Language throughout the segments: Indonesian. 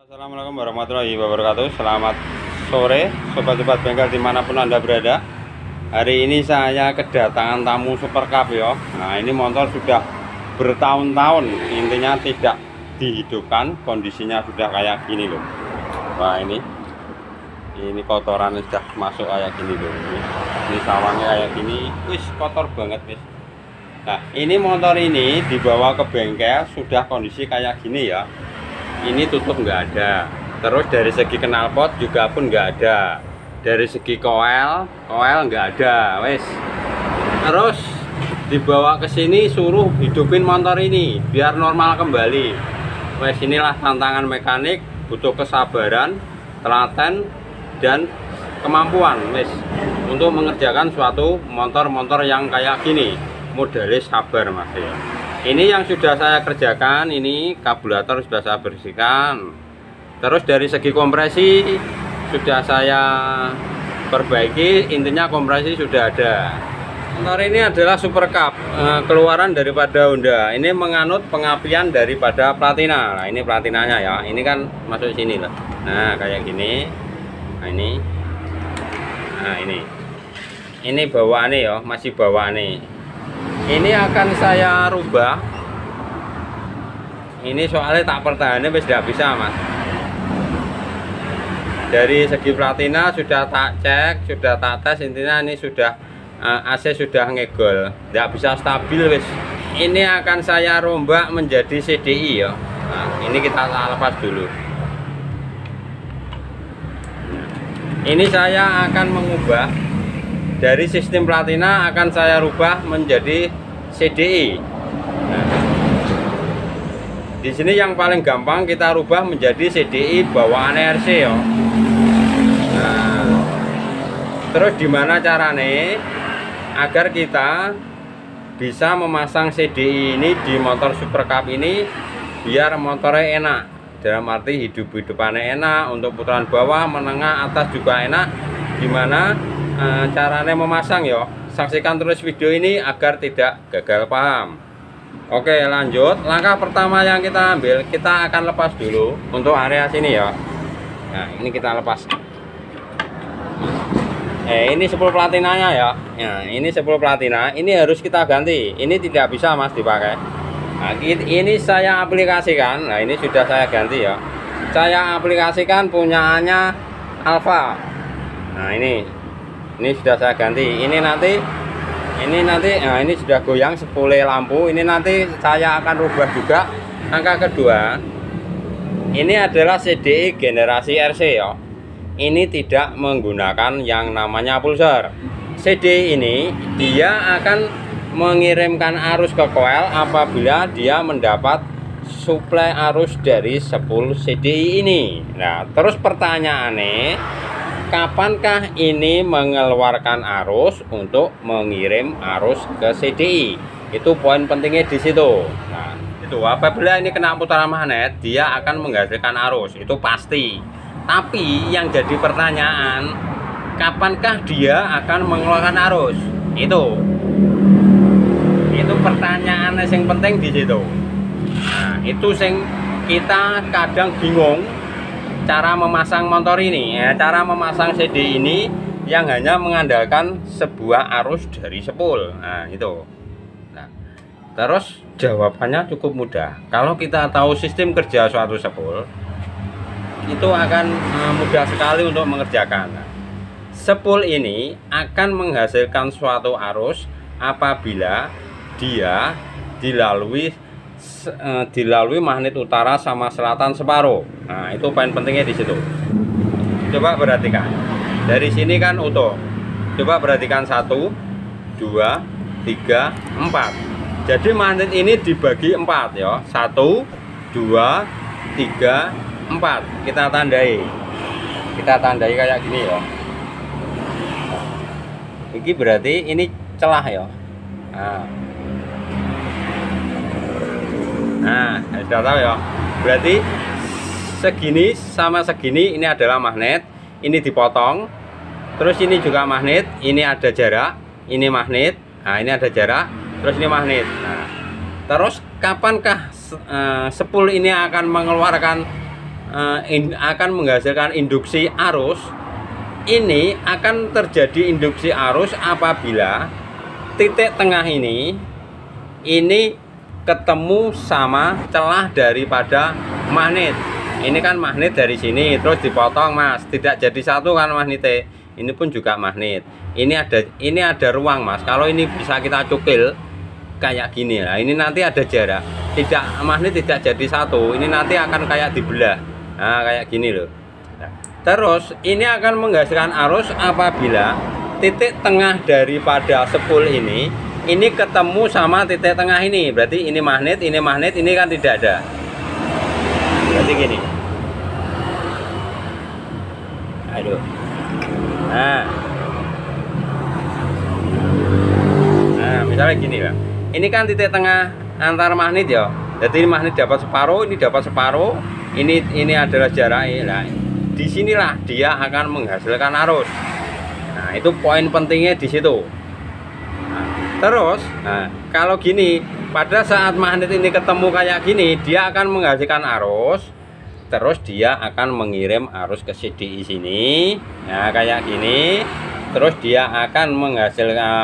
Assalamualaikum warahmatullahi wabarakatuh. Selamat sore sobat-sobat bengkel dimanapun Anda berada. Hari ini saya kedatangan tamu Super Cup ya. Nah, ini motor sudah bertahun-tahun intinya tidak dihidupkan, kondisinya sudah kayak gini loh. Wah, ini kotoran sudah masuk kayak gini loh. Ini sawangnya kayak gini, wis kotor banget wis. Nah, ini motor ini dibawa ke bengkel sudah kondisi kayak gini ya. Ini tutup nggak ada, terus dari segi knalpot juga pun nggak ada, dari segi koel nggak ada, wes. Terus dibawa ke sini suruh hidupin motor ini biar normal kembali, wes. Inilah tantangan mekanik, butuh kesabaran, telaten dan kemampuan, wes, untuk mengerjakan suatu motor yang kayak gini. Modelnya sabar mas ya. Ini yang sudah saya kerjakan, ini karburator sudah saya bersihkan. Terus dari segi kompresi sudah saya perbaiki, intinya kompresi sudah ada. Motor ini adalah Super Cup, keluaran daripada Honda. Ini menganut pengapian daripada platina. Nah, ini platinanya ya. Ini kan masuk sini lah. Nah, kayak gini. Nah, ini. Nah, ini. Ini bawaannya ya, masih bawaannya. Ini akan saya rubah. Ini soalnya tak pertahankan sudah bisa mas. Dari segi platina sudah tak cek, sudah tak tes, intinya ini sudah AC sudah ngegol, tidak bisa stabil wis. Ini akan saya rombak menjadi CDI ya. Nah, ini kita lepas dulu. Ini saya akan mengubah dari sistem platina, akan saya rubah menjadi CDI. Nah, di sini yang paling gampang kita rubah menjadi CDI bawaan RC ya. Nah, terus gimana caranya agar kita bisa memasang CDI ini di motor Super Cup ini biar motornya enak, dalam arti hidup-hidupannya enak, untuk putaran bawah, menengah, atas juga enak. Gimana caranya memasang ya, saksikan terus video ini agar tidak gagal paham. Oke, lanjut. Langkah pertama yang kita ambil, kita akan lepas dulu untuk area sini ya. Nah, ini kita lepas. Ini 10 platinanya ya. Nah, ini 10 platina, ini harus kita ganti. Ini tidak bisa mas dipakai. Nah, ini saya aplikasikan. Nah, ini sudah saya ganti ya. Saya aplikasikan punyaannya Alfa. Nah, ini sudah saya ganti. Ini nanti nah ini sudah goyang spole lampu. Ini nanti saya akan rubah juga. Angka kedua, ini adalah CDI generasi RC ya. Ini tidak menggunakan yang namanya pulsar. CDI ini dia akan mengirimkan arus ke koil apabila dia mendapat suplai arus dari 10 CDI ini. Nah, terus pertanyaannya, kapankah ini mengeluarkan arus untuk mengirim arus ke CDI? Itu poin pentingnya di situ. Nah, itu apabila ini kena putaran magnet, dia akan menghasilkan arus, itu pasti. Tapi yang jadi pertanyaan, kapankah dia akan mengeluarkan arus? Itu pertanyaan yang penting di situ. Nah, itu yang kita kadang bingung cara memasang motor ini ya, cara memasang CD ini yang hanya mengandalkan sebuah arus dari sepul. Nah, itu. Nah, terus jawabannya cukup mudah. Kalau kita tahu sistem kerja suatu sepul, itu akan mudah sekali untuk mengerjakan. Nah, sepul ini akan menghasilkan suatu arus apabila dia dilalui magnet utara sama selatan separuh. Nah, itu poin pentingnya di situ. Coba perhatikan. Dari sini kan utuh. Coba perhatikan 1, 2, 3, 4. Jadi magnet ini dibagi 4 ya. 1, 2, 3, 4. Kita tandai. Kita tandai kayak gini ya. Ini berarti ini celah ya. Nah, sudah tahu ya. Berarti segini sama segini ini adalah magnet, ini dipotong. Terus ini juga magnet, ini ada jarak, ini magnet. Nah, ini ada jarak, terus ini magnet. Nah, terus kapankah sepul ini akan mengeluarkan akan menghasilkan induksi arus. Ini akan terjadi induksi arus apabila titik tengah ini ketemu sama celah daripada magnet. Ini kan magnet dari sini terus dipotong Mas, tidak jadi satu kan magnetnya. Ini pun juga magnet. Ini ada ruang Mas. Kalau ini bisa kita cukil kayak gini lah. Ini nanti ada jarak. Magnet tidak jadi satu. Ini nanti akan kayak dibelah. Nah, kayak gini loh. Terus ini akan menghasilkan arus apabila titik tengah daripada spool ini ketemu sama titik tengah ini. Berarti ini magnet, ini kan tidak ada. Berarti gini. Aduh. Nah, misalnya gini lah. Ini kan titik tengah antar magnet ya. Jadi ini magnet dapat separuh, ini dapat separuh. Ini adalah jaraknya. Nah, disinilah dia akan menghasilkan arus. Nah, itu poin pentingnya di situ. Nah, terus, kalau gini, pada saat magnet ini ketemu kayak gini, dia akan menghasilkan arus. Terus dia akan mengirim arus ke CDI sini. Nah, kayak gini. Terus dia akan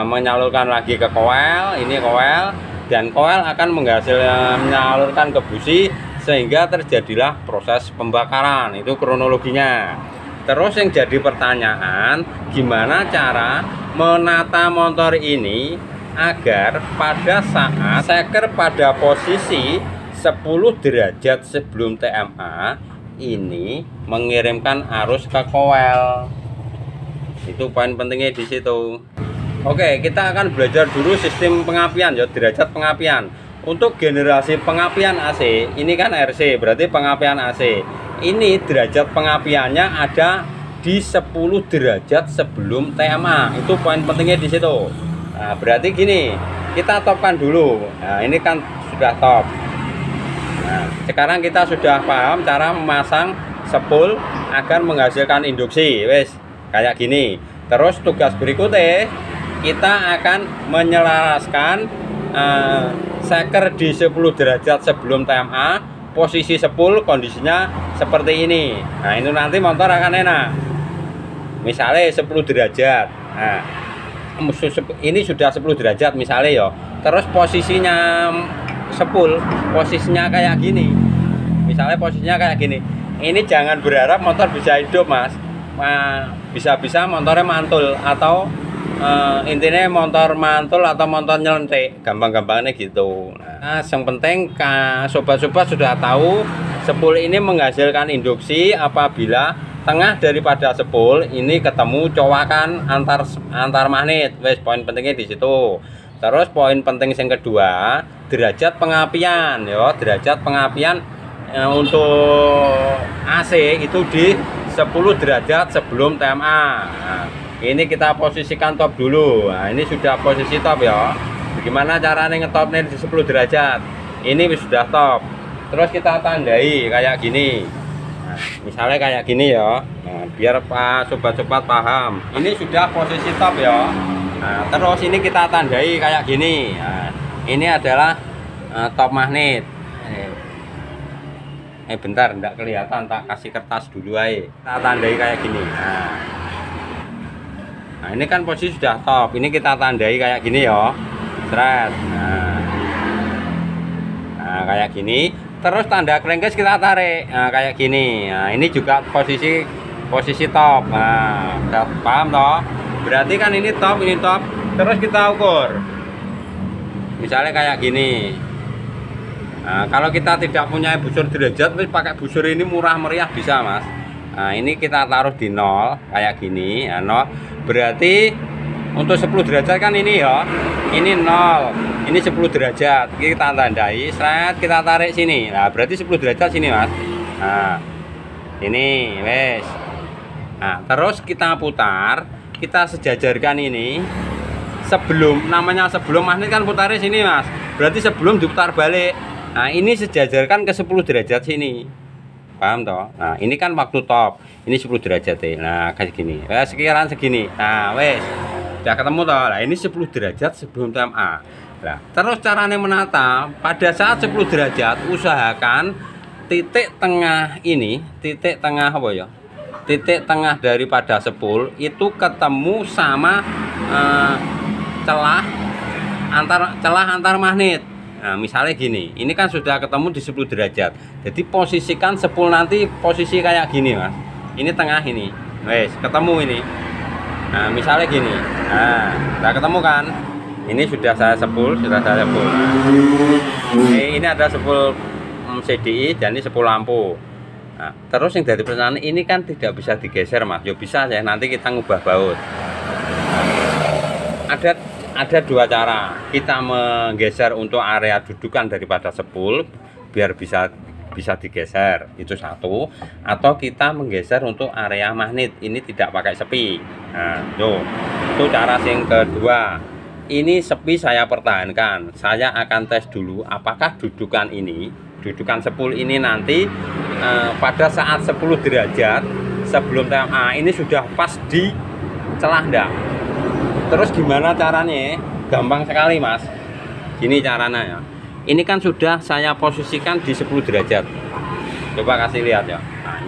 menyalurkan lagi ke coil. Ini coil, dan coil akan menyalurkan ke busi, sehingga terjadilah proses pembakaran. Itu kronologinya. Terus yang jadi pertanyaan, gimana cara menata motor ini agar pada saat seker pada posisi 10 derajat sebelum TMA ini mengirimkan arus ke coil. Itu poin pentingnya di situ. Oke, kita akan belajar dulu sistem pengapian ya, derajat pengapian. Untuk generasi pengapian AC, ini kan RC, berarti pengapian AC. Ini derajat pengapiannya ada di 10 derajat sebelum TMA. Itu poin pentingnya di situ. Nah, berarti gini, kita topkan dulu. Nah, ini kan sudah top. Nah, sekarang kita sudah paham cara memasang spool agar menghasilkan induksi. Wes, kayak gini. Terus tugas berikutnya, kita akan menyelaraskan seker di 10 derajat sebelum TMA, posisi spool kondisinya seperti ini. Nah, itu nanti motor akan enak. Misalnya 10 derajat. Nah, ini sudah 10 derajat misalnya ya. Terus posisinya spool, posisinya kayak gini. Misalnya posisinya kayak gini. Ini jangan berharap motor bisa hidup, Mas. Bisa-bisa motornya mantul atau intinya motor mantul atau motor nyelentik, gampang-gampangnya gitu. Nah, yang penting sobat-sobat sudah tahu spool ini menghasilkan induksi apabila tengah daripada spool ini ketemu cowakan antar magnet. Wes, poin pentingnya di situ. Terus poin penting yang kedua, derajat pengapian ya. Derajat pengapian untuk AC itu di 10 derajat sebelum TMA. Nah, ini kita posisikan top dulu. Nah, ini sudah posisi top ya. Bagaimana caranya ngetopnya di 10 derajat? Ini sudah top. Terus kita tandai kayak gini. Nah, misalnya kayak gini ya. Nah, biar sobat-sobat paham. Ini sudah posisi top ya. Nah, terus ini kita tandai kayak gini. Nah, ini adalah top magnet. Bentar, enggak kelihatan, tak kasih kertas dulu aja. Kita tandai kayak gini. Nah, ini kan posisi sudah top. Ini kita tandai kayak gini ya. Seret. Nah, kayak gini. Terus tanda crankcase kita tarik. Nah, kayak gini. Nah, ini juga posisi top. Nah, udah paham toh? Berarti kan ini top, ini top. Terus kita ukur. Misalnya kayak gini. Nah, kalau kita tidak punya busur derajat, pakai busur ini murah meriah bisa, Mas. Nah, ini kita taruh di 0 kayak gini. Nah, 0 berarti untuk 10 derajat kan ini ya. Ini 0. Ini 10 derajat. Kita tandai, seret, kita tarik sini. Nah, berarti 10 derajat sini, Mas. Nah, ini, wes. Nah, terus kita putar, kita sejajarkan ini. Namanya sebelum magnet kan putarnya sini, Mas. Berarti sebelum diputar balik. Nah, ini sejajarkan ke 10 derajat sini. Paham toh? Nah, ini kan waktu top. Ini 10 derajat ya. Nah, kayak gini. Sekiranya segini. Nah, wes. Udah ketemu toh. Nah, ini 10 derajat sebelum TMA. Nah, terus caranya menata, pada saat 10 derajat usahakan titik tengah ini, titik tengah apa ya? Titik tengah daripada sepul itu ketemu sama celah antar magnet. Nah, misalnya gini, ini kan sudah ketemu di 10 derajat. Jadi posisikan sepul nanti posisi kayak gini, Mas. Ini tengah ini. Wes, ketemu ini. Nah, misalnya gini. Nah, udah ketemu kan? Ini sudah saya sepul. Ini ada sepul CDI dan ini sepul lampu. Nah, terus yang dari perjalanan ini kan tidak bisa digeser, Mas. Ya bisa ya, nanti kita ngubah baut. Ada dua cara kita menggeser untuk area dudukan daripada sepul biar bisa digeser, itu satu. Atau kita menggeser untuk area magnet, ini tidak pakai sepi. Nah, itu cara yang kedua. Ini sepi saya pertahankan, saya akan tes dulu apakah dudukan sepul ini nanti pada saat 10 derajat sebelum TMA ini sudah pas di celah enggak. Terus gimana caranya? Gampang sekali, Mas. Gini caranya ya. Ini kan sudah saya posisikan di 10 derajat. Coba kasih lihat ya. Nah,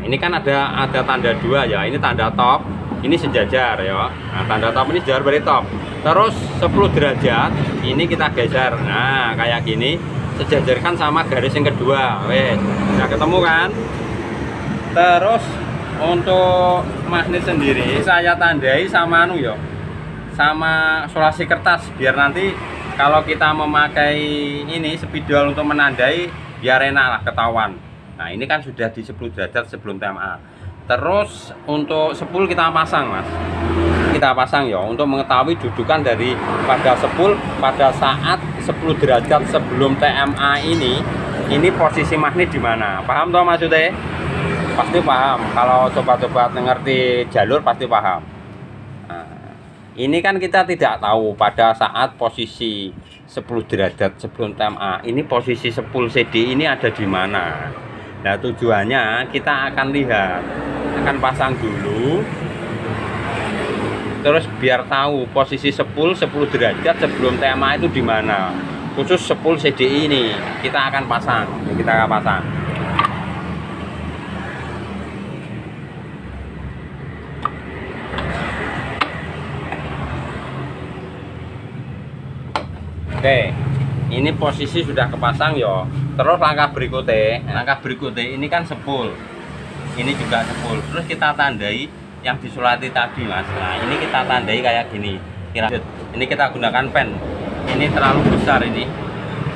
ini kan ada tanda dua ya. Ini tanda top, ini sejajar ya. Nah, tanda top ini sejajar dari top. Terus 10 derajat ini kita geser. Nah, kayak gini sejajarkan sama garis yang kedua. Wes, udah ketemu kan? Terus untuk magnet sendiri saya tandai sama sama sulasi kertas biar nanti kalau kita memakai ini spidol untuk menandai biar enak lah ketahuan. Nah, ini kan sudah di 10 derajat sebelum TMA. Terus untuk sepul kita pasang, Mas. Kita pasang ya untuk mengetahui dudukan dari pada sepul pada saat 10 derajat sebelum TMA ini posisi magnet di mana. Paham toh maksudnya? Pasti paham. Kalau sobat-sobat ngerti jalur pasti paham. Nah, ini kan kita tidak tahu pada saat posisi 10 derajat sebelum TMA ini posisi sepul CD ini ada di mana. Nah, tujuannya kita akan lihat, akan pasang dulu, terus biar tahu posisi sepul 10 derajat sebelum TMA itu di mana. Khusus sepul CDI ini kita akan pasang. Oke, ini posisi sudah kepasang ya. Terus langkah berikutnya ini kan sepul. Ini juga sepul. Terus kita tandai yang disulati tadi, Mas. Nah, ini kita tandai kayak gini. Ini kita gunakan pen. Ini terlalu besar ini.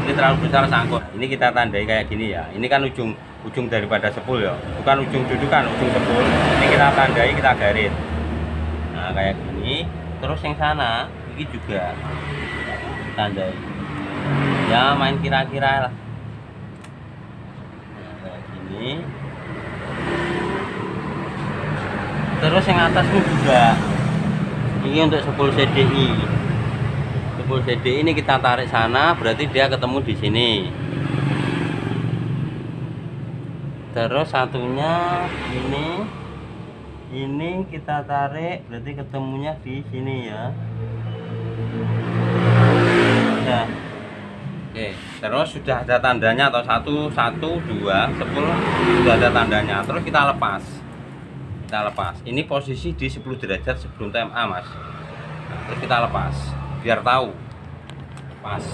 Ini terlalu besar sangkut. Ini kita tandai kayak gini ya. Ini kan ujung daripada sepul ya. Bukan ujung dudukan, ujung sepul. Ini kita tandai, kita garis. Nah, kayak gini. Terus yang sana ini juga tandai ya, main kira-kira lah. Nah, kayak gini. Terus yang atasnya juga ini untuk sepul CDI. Sepul CDI ini kita tarik sana, berarti dia ketemu di sini. Terus satunya ini kita tarik, berarti ketemunya di sini ya. Nah, oke, terus sudah ada tandanya atau 1, 2, 10 sudah ada tandanya. Terus kita lepas. Ini posisi di 10 derajat sebelum TMA, Mas. Nah, terus kita lepas biar tahu pas.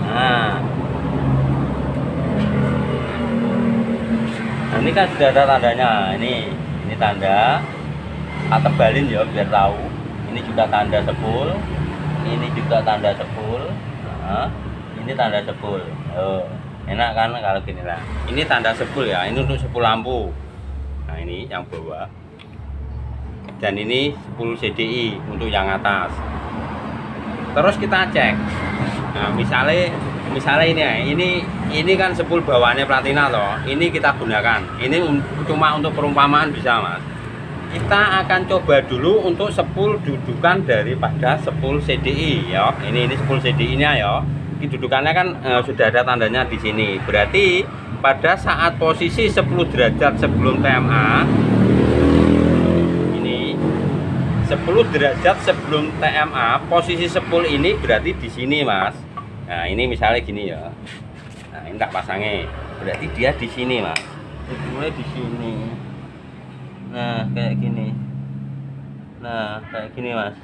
Nah, ini kan sudah ada tandanya. Ini tanda. Kita tebalin ya biar tahu. Ini juga tanda sepul. Ini juga tanda sepul. Nah, ini tanda sepul. Oh, enak kan kalau gini lah. Ini tanda sepul ya. Ini untuk sepul lampu. Nah, ini yang bawah. Dan ini sepul CDI untuk yang atas. Terus kita cek. Nah, misalnya ini kan sepul bawahnya platina loh. Ini kita gunakan. Ini cuma untuk perumpamaan bisa, Mas. Kita akan coba dulu untuk sepul dudukan daripada sepul CDI ya. Ini sepul CDI-nya ya. Ini dudukannya kan sudah ada tandanya di sini. Berarti pada saat posisi 10 derajat sebelum TMA ini 10 derajat sebelum TMA, posisi spool ini berarti di sini, Mas. Nah, ini misalnya gini ya. Nah, ini tak pasangnya. Berarti dia di sini, Mas. Mulai di sini. Nah, kayak gini. Nah, kayak gini, Mas.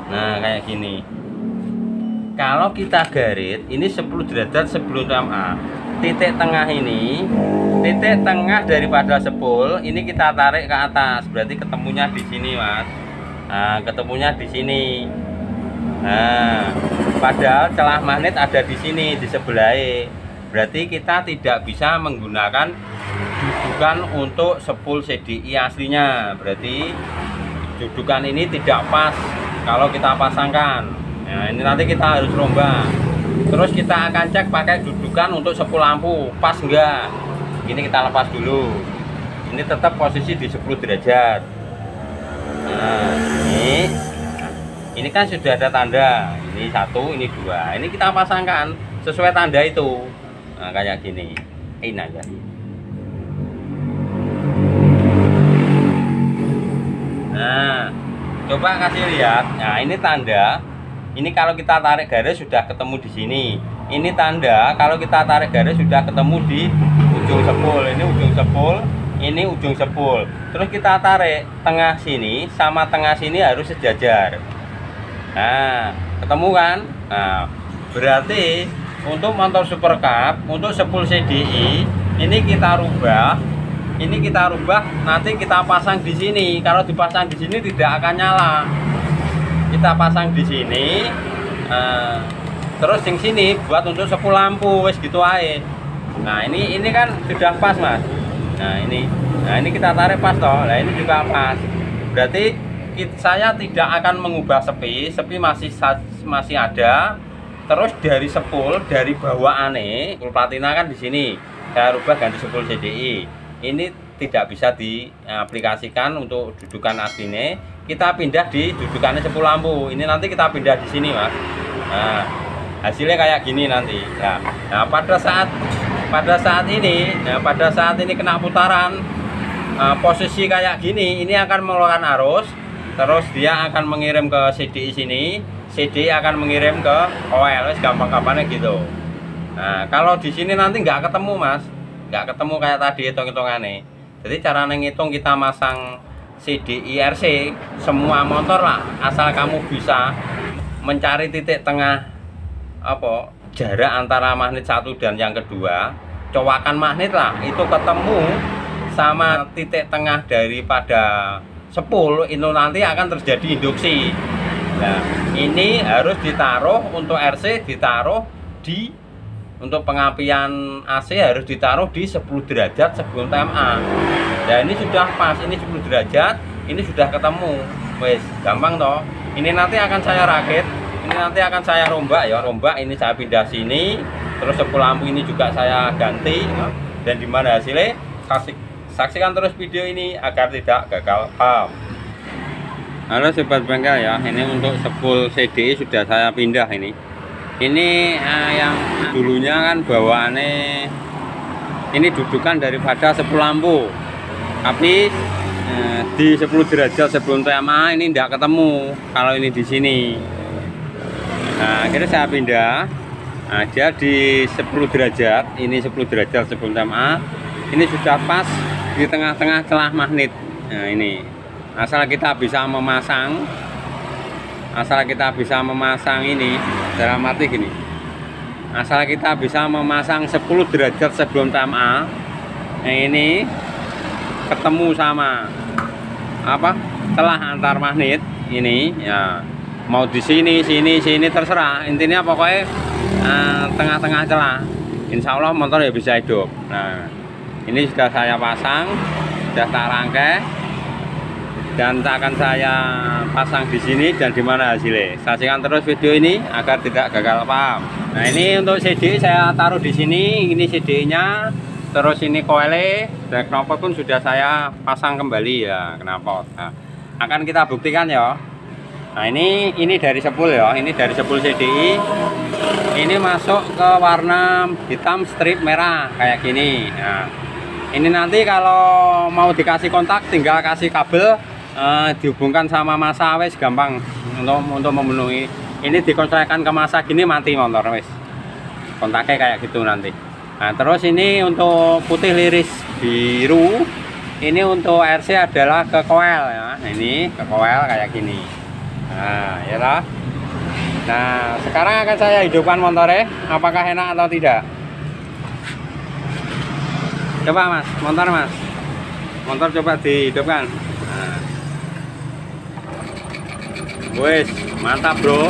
Nah, kayak gini. Kalau kita garit, ini 10 derajat sebelum TMA. Titik tengah ini, titik tengah daripada spool ini kita tarik ke atas, berarti ketemunya di sini, Mas. Nah, ketemunya di sini. Nah, padahal celah magnet ada di sini di sebelah. Berarti kita tidak bisa menggunakan dudukan untuk spool CDI aslinya. Berarti dudukan ini tidak pas kalau kita pasangkan. Nah, ini nanti kita harus rombak. Terus kita akan cek pakai dudukan untuk spool lampu, pas enggak. Ini kita lepas dulu. Ini tetap posisi di 10 derajat. Nah, ini kan sudah ada tanda. Ini 1, ini 2. Ini kita pasangkan sesuai tanda itu. Nah, kayak gini. Ini aja. Nah, coba kasih lihat. Nah, ini tanda. Ini kalau kita tarik garis sudah ketemu di sini. Ini tanda kalau kita tarik garis sudah ketemu di ujung spool. Ini ujung spool, ini ujung spool. Terus kita tarik tengah sini sama tengah sini harus sejajar. Nah, ketemu kan? Nah, berarti untuk motor Super Cup, untuk spool CDI ini kita rubah. Ini kita rubah, nanti kita pasang di sini. Kalau dipasang di sini tidak akan nyala. Kita pasang di sini, terus yang sini buat untuk spool lampu, wes gitu aja. Nah, ini kan sudah pas, Mas. Nah, ini kita tarik pas toh. Nah, ini juga pas. Berarti saya tidak akan mengubah sepi masih ada. Terus dari spool, dari bawaannya, spool platina kan di sini. Saya rubah ganti spool CDI. Ini tidak bisa diaplikasikan untuk dudukan aslinya. Kita pindah di dudukannya spool lampu. Ini nanti kita pindah di sini, Mas. Nah, hasilnya kayak gini nanti. Nah, pada saat ini kena putaran, posisi kayak gini, ini akan mengeluarkan arus. Terus dia akan mengirim ke CDI sini. CDI akan mengirim ke OL, gampang-gampangnya gitu. Nah, kalau di sini nanti nggak ketemu, Mas. Nggak ketemu kayak tadi hitung-hitungannya. Jadi cara ngitung kita masang CDI RC semua motor lah, asal kamu bisa mencari titik tengah jarak antara magnet satu dan yang kedua, cowakan magnet lah itu ketemu sama titik tengah daripada spool, itu nanti akan terjadi induksi. Nah, ini harus ditaruh untuk RC, ditaruh di untuk pengapian AC harus ditaruh di 10 derajat sebelum TMA. Nah, ini sudah pas, ini 10 derajat, ini sudah ketemu. Wes, gampang toh. Ini nanti akan saya rakit, ini nanti akan saya rombak ya, rombak ini saya pindah sini, terus spool lampu ini juga saya ganti. Dan dimana hasilnya? Saksikan terus video ini agar tidak gagal paham. Halo sobat bengkel ya, ini untuk spool CDI sudah saya pindah ini. Ini yang dulunya kan bawaannya ini dudukan daripada spool lampu, tapi di 10 derajat sebelum TMA ini tidak ketemu kalau ini di sini. Nah, akhirnya saya pindah. Nah, dia di 10 derajat, ini 10 derajat sebelum TMA. Ini sudah pas di tengah-tengah celah magnet. Nah, ini asal kita bisa memasang, ini dalam arti gini, asal kita bisa memasang 10 derajat sebelum TMA. Nah, ini ketemu sama celah antar magnet ini ya, mau di sini terserah, intinya pokoknya tengah-tengah celah, insya Allah motor ya bisa hidup. Nah, ini sudah saya pasang, sudah tak rangkai dan akan saya pasang di sini dan dimana hasilnya. Saksikan terus video ini agar tidak gagal paham. Nah, ini untuk CD saya taruh di sini, ini CD-nya, terus ini koile dan knalpot pun sudah saya pasang kembali ya, knalpot. Nah, akan kita buktikan ya. Nah, ini dari spool ya, ini dari spool CDI. Ini masuk ke warna hitam strip merah kayak gini. Nah, ini nanti kalau mau dikasih kontak tinggal kasih kabel dihubungkan sama masa wis gampang untuk memenuhi. Ini dikonsekan ke masa gini mati motor wis. Kontaknya kayak gitu nanti. Nah, terus ini untuk putih liris biru. Ini untuk RC adalah ke koel ya. Ini ke koel kayak gini. Nah, ya lah. Nah, sekarang akan saya hidupkan motornya. Apakah enak atau tidak? Coba mas, motor coba dihidupkan. Nah. Wes, mantap bro.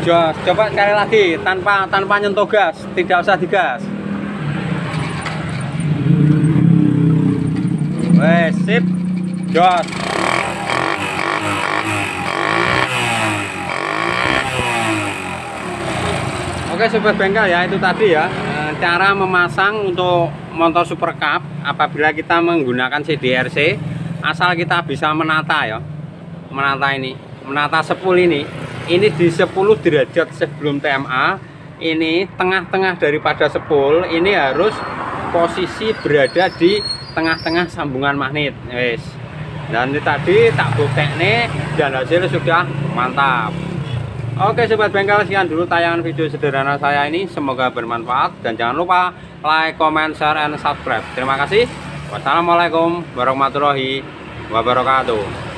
Jos, coba sekali lagi tanpa nyentuh gas, tidak usah digas. Wes, sip. Jos. Oke sobat bengkel ya, itu tadi ya cara memasang untuk motor Super Cup apabila kita menggunakan CDRC, asal kita bisa menata ya. Menata sepul ini di 10 derajat sebelum TMA. Ini tengah-tengah daripada sepul, ini harus posisi berada di tengah-tengah sambungan magnet. Wes. Dan ini tadi tak buktekne dan hasilnya sudah mantap. Oke sobat bengkel, sekian dulu tayangan video sederhana saya ini, semoga bermanfaat dan jangan lupa like, comment, share, and subscribe. Terima kasih. Wassalamualaikum warahmatullahi wabarakatuh.